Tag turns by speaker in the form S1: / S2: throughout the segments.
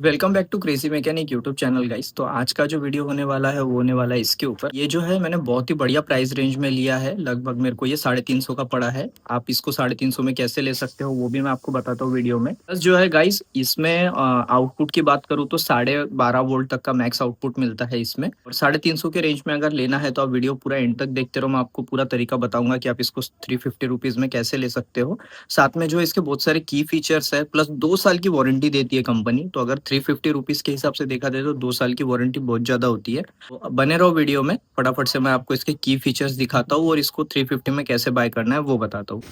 S1: Welcome back to crazy mechanic YouTube channel guys. तो आज का जो वीडियो होने वाला है वो होने वाला है इसके ऊपर। ये जो है मैंने बहुत ही बढ़िया प्राइस रेंज में लिया है। लगभग मेरे को ये 350 का पड़ा है। आप इसको 350 में कैसे ले सकते हो वो भी मैं आपको बताता हूँ वीडियो में। बस जो है गाइस इसमें आउटपुट की बात करूँ तो 12.5 वोल्ट तक का मैक्स आउटपुट मिलता है इसमें। और 350 के रेंज में अगर लेना है तो आप वीडियो पूरा एंड तक देखते रहो। मैं आपको पूरा तरीका बताऊंगा कि आप इसको 350 रुपीज में कैसे ले सकते हो। साथ में जो इसके बहुत सारे की फीचर्स है, प्लस 2 साल की वारंटी देती है कंपनी। तो अगर 350 रुपीज के हिसाब से देखा जाए तो 2 साल की वारंटी बहुत ज्यादा होती है। तो अब बने रहो वीडियो में, फटाफट से मैं आपको इसके की फीचर्स दिखाता हूँ और इसको 350 में कैसे बाय करना है वो बताता हूँ।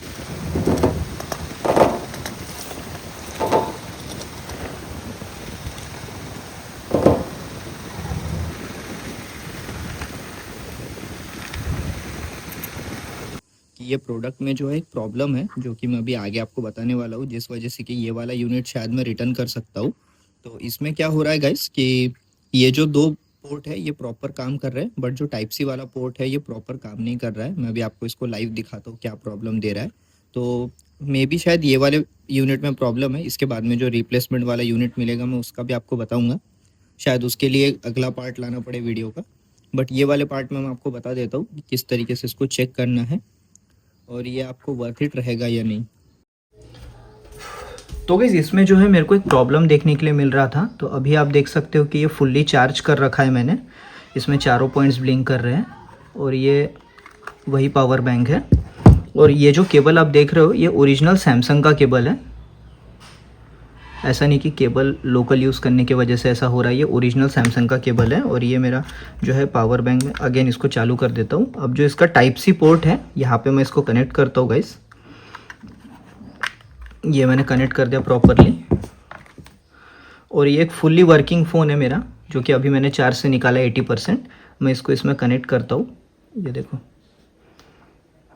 S1: कि ये प्रोडक्ट में जो है एक प्रॉब्लम है जो कि मैं अभी आगे आपको बताने वाला हूँ, जिस वजह से कि ये वाला यूनिट शायद मैं रिटर्न कर सकता हूँ। तो इसमें क्या हो रहा है गाइस कि ये जो दो पोर्ट है ये प्रॉपर काम कर रहे हैं, बट जो टाइप सी वाला पोर्ट है ये प्रॉपर काम नहीं कर रहा है। मैं अभी आपको इसको लाइव दिखाता हूँ क्या प्रॉब्लम दे रहा है। तो मे बी शायद ये वाले यूनिट में प्रॉब्लम है। इसके बाद में जो रिप्लेसमेंट वाला यूनिट मिलेगा मैं उसका भी आपको बताऊँगा। शायद उसके लिए अगला पार्ट लाना पड़े वीडियो का, बट ये वाले पार्ट में मैं आपको बता देता हूँ कि किस तरीके से इसको चेक करना है और ये आपको वर्थ इट रहेगा या नहीं। तो गाइस इसमें जो है मेरे को एक प्रॉब्लम देखने के लिए मिल रहा था। तो अभी आप देख सकते हो कि ये फुल्ली चार्ज कर रखा है मैंने। इसमें चारों पॉइंट्स ब्लिंक कर रहे हैं और ये वही पावर बैंक है। और ये जो केबल आप देख रहे हो ये ओरिजिनल सैमसंग का केबल है। ऐसा नहीं कि केबल लोकल यूज़ करने की वजह से ऐसा हो रहा है, ये ओरिजिनल सैमसंग का केबल है। और ये मेरा जो है पावर बैंक में अगेन इसको चालू कर देता हूँ। अब जो इसका टाइप सी पोर्ट है यहाँ पे मैं इसको कनेक्ट करता हूँ गाइस। ये मैंने कनेक्ट कर दिया प्रॉपरली। और ये एक फुल्ली वर्किंग फ़ोन है मेरा, जो कि अभी मैंने चार्ज से निकाला 80%। मैं इसको इसमें कनेक्ट करता हूँ। ये देखो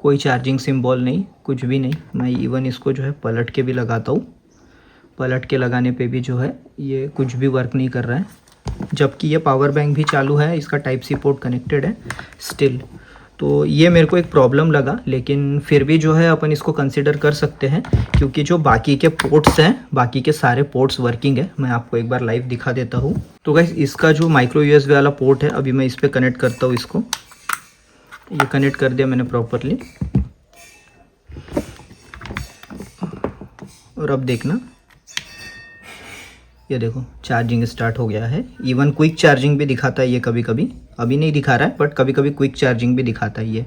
S1: कोई चार्जिंग सिंबल नहीं, कुछ भी नहीं। मैं इवन इसको जो है पलट के भी लगाता हूँ। पलट के लगाने पे भी जो है ये कुछ भी वर्क नहीं कर रहा है, जबकि ये पावर बैंक भी चालू है, इसका टाइप सी पोर्ट कनेक्टेड है स्टिल। तो ये मेरे को एक प्रॉब्लम लगा, लेकिन फिर भी जो है अपन इसको कंसिडर कर सकते हैं क्योंकि जो बाकी के पोर्ट्स हैं बाकी के सारे पोर्ट्स वर्किंग है। मैं आपको एक बार लाइव दिखा देता हूँ। तो गाइस इसका जो माइक्रो यूएसबी वाला पोर्ट है अभी मैं इस पर कनेक्ट करता हूँ इसको। ये कनेक्ट कर दिया मैंने प्रॉपरली। और अब देखना, ये देखो चार्जिंग स्टार्ट हो गया है। इवन क्विक चार्जिंग भी दिखाता है ये कभी कभी, अभी नहीं दिखा रहा है बट कभी कभी क्विक चार्जिंग भी दिखाता है ये।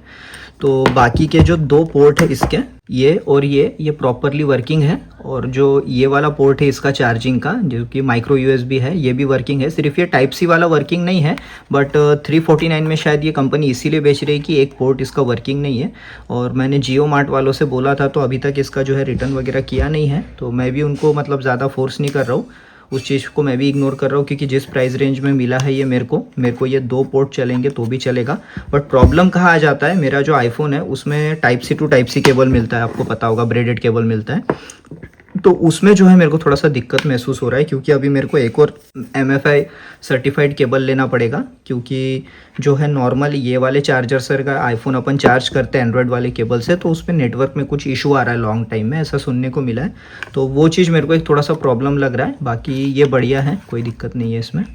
S1: तो बाकी के जो दो पोर्ट है इसके, ये और ये प्रॉपरली वर्किंग है। और जो ये वाला पोर्ट है इसका चार्जिंग का जो कि माइक्रो यूएसबी है ये भी वर्किंग है। सिर्फ ये टाइप सी वाला वर्किंग नहीं है, बट 349 में शायद ये कंपनी इसीलिए बेच रही है कि एक पोर्ट इसका वर्किंग नहीं है। और मैंने जियो मार्ट वालों से बोला था तो अभी तक इसका जो है रिटर्न वगैरह किया नहीं है। तो मैं भी उनको मतलब ज़्यादा फोर्स नहीं कर रहा हूँ, उस चीज़ को मैं भी इग्नोर कर रहा हूँ क्योंकि जिस प्राइस रेंज में मिला है ये मेरे को ये दो पोर्ट चलेंगे तो भी चलेगा। बट प्रॉब्लम कहाँ आ जाता है, मेरा जो आईफोन है उसमें type C to type C cable मिलता है, आपको पता होगा ब्रेडेड केबल मिलता है। तो उसमें जो है मेरे को थोड़ा सा दिक्कत महसूस हो रहा है क्योंकि अभी मेरे को एक और MFI सर्टिफाइड केबल लेना पड़ेगा। क्योंकि जो है नॉर्मल ये वाले चार्जर सर का आईफोन अपन चार्ज करते हैं एंड्रॉयड वाले केबल से, तो उसमें नेटवर्क में कुछ इशू आ रहा है लॉन्ग टाइम में, ऐसा सुनने को मिला है। तो वो चीज़ मेरे को एक थोड़ा सा प्रॉब्लम लग रहा है। बाकी ये बढ़िया है, कोई दिक्कत नहीं है इसमें।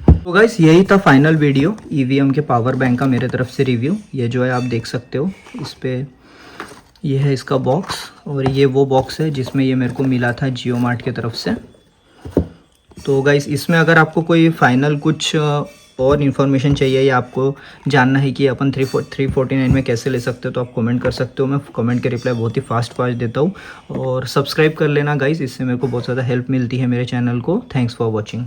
S1: तो गाइस यही था फाइनल वीडियो EVM के पावर बैंक का मेरे तरफ से रिव्यू। ये जो है आप देख सकते हो इस पर, ये है इसका बॉक्स और ये वो बॉक्स है जिसमें ये मेरे को मिला था जियो मार्ट की तरफ से। तो गाइस इसमें अगर आपको कोई फाइनल कुछ और इन्फॉर्मेशन चाहिए या आपको जानना है कि अपन 349 में कैसे ले सकते हो तो आप कमेंट कर सकते हो। मैं कमेंट के रिप्लाई बहुत ही फास्ट देता हूँ। और सब्सक्राइब कर लेना गाइस, इससे मेरे को बहुत ज़्यादा हेल्प मिलती है मेरे चैनल को। Thanks for watching.